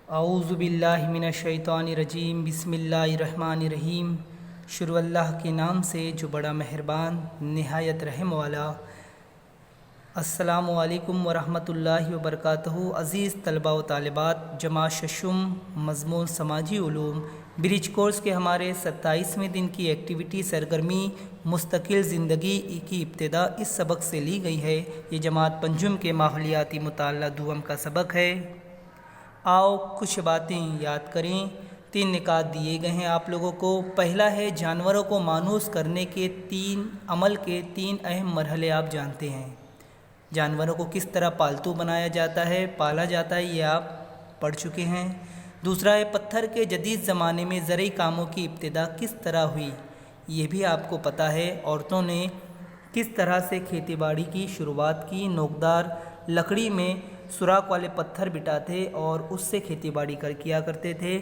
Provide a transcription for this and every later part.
اعوذ باللہ من الشیطان الرجیم بسم اللہ الرحمن الرحیم۔ شروع اللہ کے نام سے جو بڑا مہربان نہایت رحم والا۔ السلام علیکم ورحمۃ اللہ وبرکاتہ۔ عزیز طلباء و طالبات، جماعت ششم مضمون سماجی علوم برج کورس کے ہمارے 27ویں دن کی ایکٹیویٹی سرگرمی مستقل زندگی کی ابتدا اس سبق سے لی گئی ہے۔ یہ جماعت پنجم کے ماحولیاتی مطالعہ دوم کا سبق ہے۔ آؤ کچھ باتیں یاد کریں۔ 3 نکات دیے گئے ہیں آپ لوگوں کو۔ پہلا ہے جانوروں کو مانوس کرنے کے 3 عمل کے 3 اہم مرحلے آپ جانتے ہیں۔ جانوروں کو کس طرح پالتو بنایا جاتا ہے، پالا جاتا ہے، یہ آپ پڑھ چکے ہیں۔ دوسرا ہے پتھر کے جدید زمانے میں زرعی کاموں کی ابتدا کس طرح ہوئی، یہ بھی آپ کو پتہ ہے۔ عورتوں نے کس طرح سے کھیتی باڑی کی شروعات کی، نوکدار لکڑی میں سوراخ والے پتھر بٹاتے اور اس سے کھیتی باڑی کیا کرتے تھے۔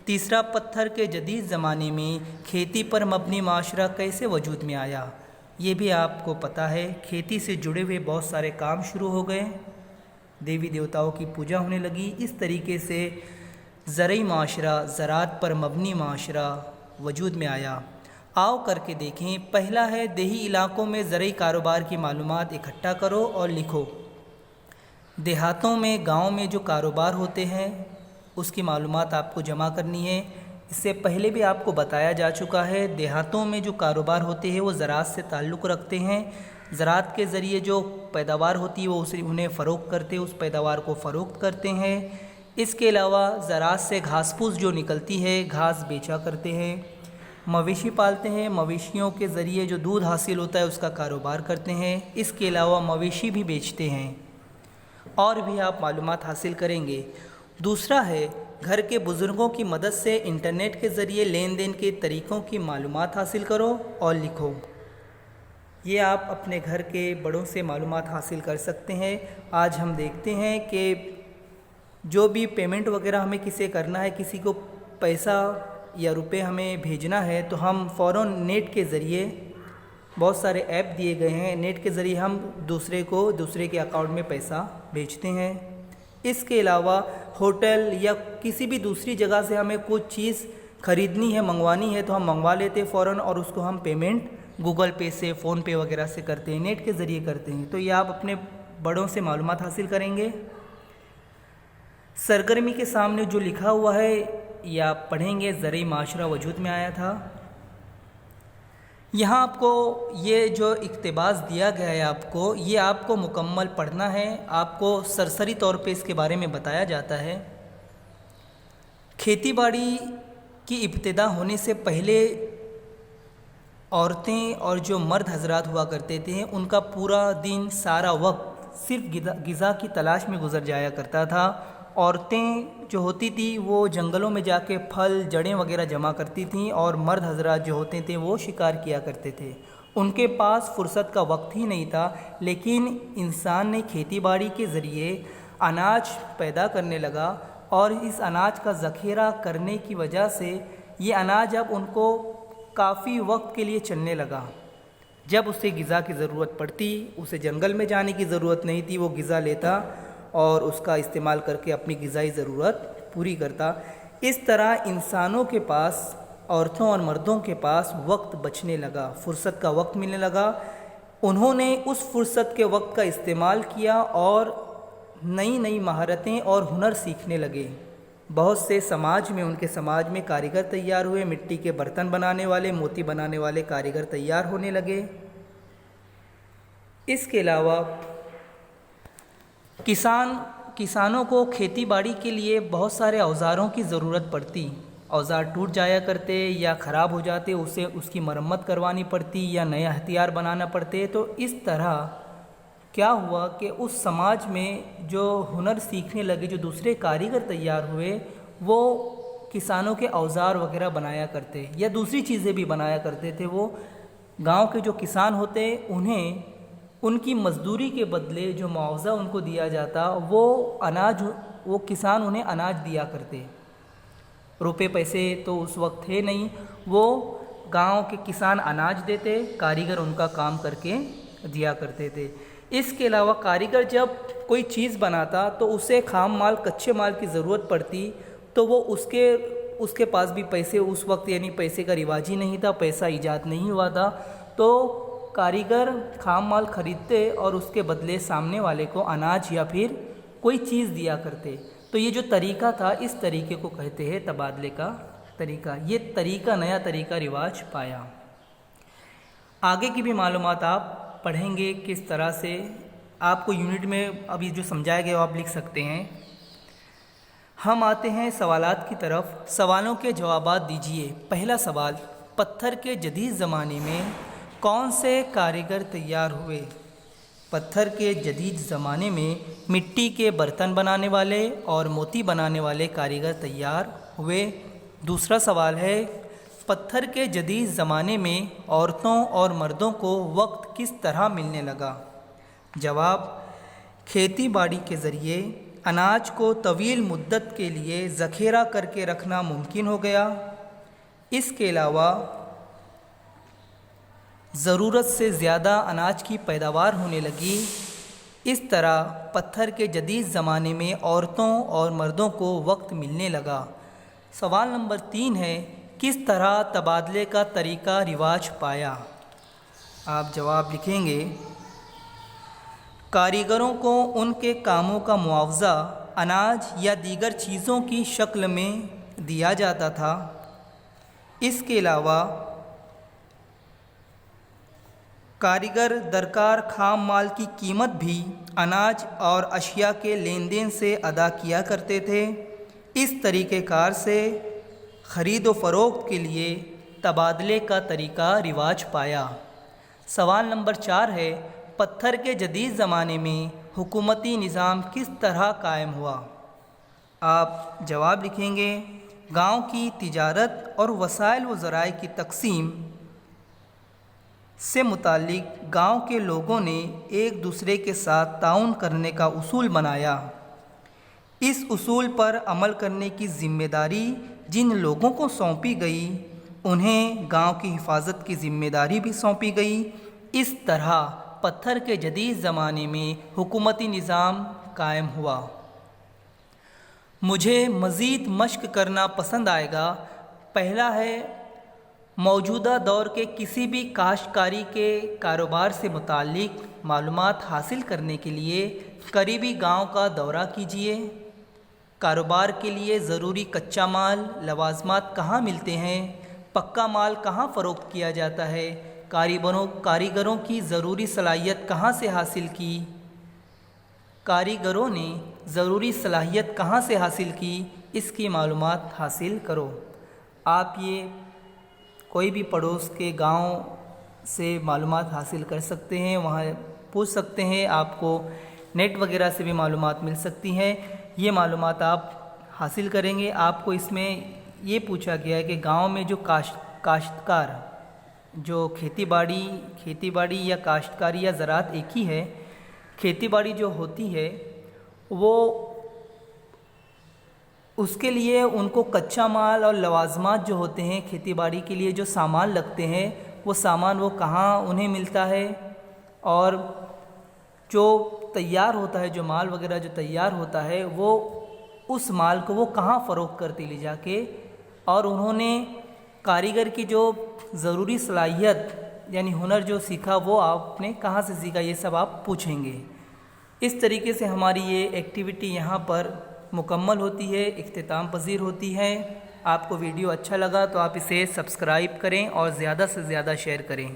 تیسرا، پتھر کے جدید زمانے میں کھیتی پر مبنی معاشرہ کیسے وجود میں آیا، یہ بھی آپ کو پتہ ہے۔ کھیتی سے جڑے ہوئے بہت سارے کام شروع ہو گئے، دیوی دیوتاؤں کی پوجا ہونے لگی۔ اس طریقے سے زرعی معاشرہ، زراعت پر مبنی معاشرہ وجود میں آیا۔ آؤ کر کے دیکھیں۔ پہلا ہے دیہی علاقوں میں زرعی کاروبار کی معلومات اکٹھا کرو اور لکھو۔ دیہاتوں میں، گاؤں میں جو کاروبار ہوتے ہیں اس کی معلومات آپ کو جمع کرنی ہے۔ اس سے پہلے بھی آپ کو بتایا جا چکا ہے، دیہاتوں میں جو کاروبار ہوتے ہیں وہ زراعت سے تعلق رکھتے ہیں۔ زراعت کے ذریعے جو پیداوار ہوتی ہے وہ انہیں فروخت کرتے، اس پیداوار کو فروخت کرتے ہیں۔ اس کے علاوہ زراعت سے گھاس پھوس جو نکلتی ہے، گھاس بیچا کرتے ہیں۔ مویشی پالتے ہیں، مویشیوں کے ذریعے جو دودھ حاصل ہوتا ہے اس کا کاروبار کرتے ہیں۔ اس کے علاوہ مویشی بھی بیچتے ہیں، اور بھی آپ معلومات حاصل کریں گے۔ دوسرا ہے گھر کے بزرگوں کی مدد سے انٹرنیٹ کے ذریعے لین دین کے طریقوں کی معلومات حاصل کرو اور لکھو۔ یہ آپ اپنے گھر کے بڑوں سے معلومات حاصل کر سکتے ہیں۔ آج ہم دیکھتے ہیں کہ جو بھی پیمنٹ وغیرہ ہمیں کسی کرنا ہے، کسی کو پیسہ یا روپے ہمیں بھیجنا ہے تو ہم فوراً نیٹ کے ذریعے، بہت سارے ایپ دیے گئے ہیں، نیٹ کے ذریعے ہم دوسرے کے اکاؤنٹ میں پیسہ بھیجتے ہیں۔ اس کے علاوہ ہوٹل یا کسی بھی دوسری جگہ سے ہمیں کچھ چیز خریدنی ہے، منگوانی ہے تو ہم منگوا لیتے فوراً، اور اس کو ہم پیمنٹ گوگل پے سے، فون پے وغیرہ سے کرتے ہیں، نیٹ کے ذریعے کرتے ہیں۔ تو یہ آپ اپنے بڑوں سے معلومات حاصل کریں گے۔ سرگرمی کے سامنے جو لکھا ہوا ہے یہ آپ پڑھیں گے۔ زرعی معاشرہ وجود میں آیا تھا۔ یہاں آپ کو یہ جو اقتباس دیا گیا ہے یہ آپ کو مکمل پڑھنا ہے۔ آپ کو سرسری طور پہ اس کے بارے میں بتایا جاتا ہے۔ کھیتی باڑی کی ابتدا ہونے سے پہلے عورتیں اور جو مرد حضرات ہوا کرتے تھے ان کا پورا دن، سارا وقت صرف غذا کی تلاش میں گزر جایا کرتا تھا۔ عورتیں جو ہوتی تھیں وہ جنگلوں میں جا کے پھل، جڑیں وغیرہ جمع کرتی تھیں، اور مرد حضرات جو ہوتے تھے وہ شکار کیا کرتے تھے۔ ان کے پاس فرصت کا وقت ہی نہیں تھا، لیکن انسان نے کھیتی باڑی کے ذریعے اناج پیدا کرنے لگا، اور اس اناج کا ذخیرہ کرنے کی وجہ سے یہ اناج اب ان کو کافی وقت کے لیے چلنے لگا۔ جب اسے غذا کی ضرورت پڑتی، اسے جنگل میں جانے کی ضرورت نہیں تھی، وہ غذا لیتا اور اس کا استعمال کر کے اپنی غذائی ضرورت پوری کرتا۔ اس طرح انسانوں کے پاس، عورتوں اور مردوں کے پاس وقت بچنے لگا، فرصت کا وقت ملنے لگا۔ انہوں نے اس فرصت کے وقت کا استعمال کیا اور نئی نئی مہارتیں اور ہنر سیکھنے لگے۔ بہت سے ان کے سماج میں کاریگر تیار ہوئے، مٹی کے برتن بنانے والے، موتی بنانے والے کاریگر تیار ہونے لگے۔ اس کے علاوہ کسانوں کو کھیتی باڑی کے لیے بہت سارے اوزاروں کی ضرورت پڑتی۔ اوزار ٹوٹ جایا کرتے یا خراب ہو جاتے، اس کی مرمت کروانی پڑتی یا نیا ہتھیار بنانا پڑتے۔ تو اس طرح کیا ہوا کہ اس سماج میں جو ہنر سیکھنے لگے، جو دوسرے کاریگر تیار ہوئے، وہ کسانوں کے اوزار وغیرہ بنایا کرتے یا دوسری چیزیں بھی بنایا کرتے تھے۔ وہ گاؤں کے جو کسان ہوتے انہیں ان کی مزدوری کے بدلے جو معاوضہ ان کو دیا جاتا وہ کسان انہیں اناج دیا کرتے۔ روپے پیسے تو اس وقت تھے نہیں، وہ گاؤں کے کسان اناج دیتے، کاریگر ان کا کام کر کے دیا کرتے تھے۔ اس کے علاوہ کاریگر جب کوئی چیز بناتا تو اسے خام مال، کچے مال کی ضرورت پڑتی، تو وہ اس کے پاس بھی پیسے اس وقت یعنی پیسے کا رواج ہی نہیں تھا، پیسہ ایجاد نہیں ہوا تھا، تو کاریگر خام مال خریدتے اور اس کے بدلے سامنے والے کو اناج یا پھر کوئی چیز دیا کرتے۔ تو یہ جو طریقہ تھا اس طریقے کو کہتے ہیں تبادلے کا طریقہ۔ یہ طریقہ نیا طریقہ رواج پایا۔ آگے کی بھی معلومات آپ پڑھیں گے کس طرح سے، آپ کو یونٹ میں ابھی جو سمجھایا گیا وہ آپ لکھ سکتے ہیں۔ ہم آتے ہیں سوالات کی طرف، سوالوں کے جوابات دیجیے۔ پہلا سوال، پتھر کے جدید زمانے میں کون سے کاریگر تیار ہوئے؟ پتھر کے جدید زمانے میں مٹی کے برتن بنانے والے اور موتی بنانے والے کاریگر تیار ہوئے۔ دوسرا سوال ہے، پتھر کے جدید زمانے میں عورتوں اور مردوں کو وقت کس طرح ملنے لگا؟ جواب، کھیتی باڑی کے ذریعے اناج کو طویل مدت کے لیے ذخیرہ کر کے رکھنا ممکن ہو گیا۔ اس کے علاوہ ضرورت سے زیادہ اناج کی پیداوار ہونے لگی۔ اس طرح پتھر کے جدید زمانے میں عورتوں اور مردوں کو وقت ملنے لگا۔ سوال نمبر 3 ہے، کس طرح تبادلے کا طریقہ رواج پایا؟ آپ جواب لکھیں گے، کاریگروں کو ان کے کاموں کا معاوضہ اناج یا دیگر چیزوں کی شکل میں دیا جاتا تھا۔ اس کے علاوہ کاریگر درکار خام مال کی قیمت بھی اناج اور اشیاء کے لین دین سے ادا کیا کرتے تھے۔ اس طریقہ کار سے خرید و فروخت کے لیے تبادلے کا طریقہ رواج پایا۔ سوال نمبر 4 ہے، پتھر کے جدید زمانے میں حکومتی نظام کس طرح قائم ہوا؟ آپ جواب لکھیں گے، گاؤں کی تجارت اور وسائل و ذرائع کی تقسیم سے متعلق گاؤں کے لوگوں نے ایک دوسرے کے ساتھ تعاون کرنے کا اصول بنایا۔ اس اصول پر عمل کرنے کی ذمہ داری جن لوگوں کو سونپی گئی انہیں گاؤں کی حفاظت کی ذمہ داری بھی سونپی گئی۔ اس طرح پتھر کے جدید زمانے میں حکومتی نظام قائم ہوا۔ مجھے مزید مشق کرنا پسند آئے گا۔ پہلا ہے، موجودہ دور کے کسی بھی کاشتکاری کے کاروبار سے متعلق معلومات حاصل کرنے کے لیے قریبی گاؤں کا دورہ کیجیے۔ کاروبار کے لیے ضروری کچا مال، لوازمات کہاں ملتے ہیں، پکا مال کہاں فروخت کیا جاتا ہے، کاریگروں کی ضروری صلاحیت کہاں سے حاصل کی، کاریگروں نے ضروری صلاحیت کہاں سے حاصل کی، اس کی معلومات حاصل کرو۔ آپ یہ کوئی بھی پڑوس کے گاؤں سے معلومات حاصل کر سکتے ہیں، وہاں پوچھ سکتے ہیں، آپ کو نیٹ وغیرہ سے بھی معلومات مل سکتی ہیں۔ یہ معلومات آپ حاصل کریں گے۔ آپ کو اس میں یہ پوچھا گیا ہے کہ گاؤں میں جو کاشتکار جو کھیتی باڑی یا کاشتکاری یا زراعت ایک ہی ہے، کھیتی باڑی جو ہوتی ہے وہ اس کے لیے ان کو کچا مال اور لوازمات جو ہوتے ہیں، کھیتی باڑی کے لیے جو سامان لگتے ہیں وہ سامان وہ کہاں انہیں ملتا ہے، اور جو تیار ہوتا ہے، جو مال وغیرہ جو تیار ہوتا ہے وہ اس مال کو وہ کہاں فروخت کرتے لے جا کے، اور انہوں نے کاریگر کی جو ضروری صلاحیت یعنی ہنر جو سیکھا وہ آپ نے کہاں سے سیکھا، یہ سب آپ پوچھیں گے۔ اس طریقے سے ہماری یہ ایکٹیویٹی یہاں پر مکمل ہوتی ہے، اختتام پذیر ہوتی ہے۔ آپ کو ویڈیو اچھا لگا تو آپ اسے سبسکرائب کریں اور زیادہ سے زیادہ شیئر کریں۔